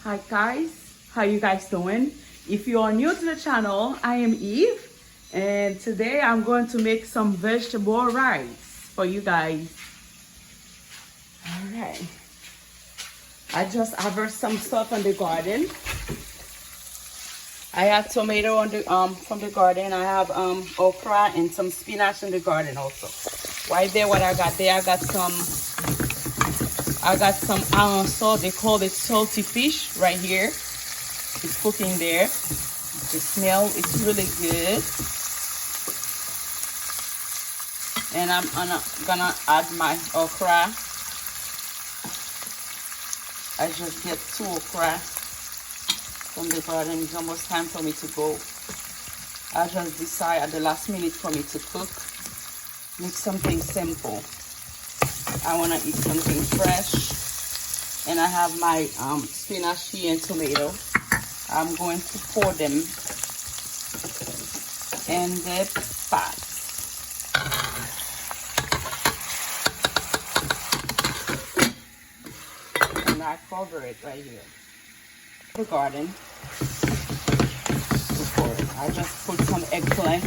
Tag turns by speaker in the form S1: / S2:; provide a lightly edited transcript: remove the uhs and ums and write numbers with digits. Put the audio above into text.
S1: Hi guys, how you guys doing? If you are new to the channel, I am Eve, and today I'm going to make some vegetable rice for you guys. All right, I just harvested some stuff on the garden. I have tomato on the from the garden. I have okra and some spinach in the garden also. Right there, what I got there, I got some Aransò. They call it salty fish right here. It's cooking there. The smell is really good. And I'm gonna add my okra. I just get 2 okra from the garden. It's almost time for me to go. I just decide at the last minute for me to cook. Make something simple. I want to eat something fresh. And I have my spinach here and tomato. I'm going to pour them in the pot. And I cover it right here. The garden. I just put some eggplant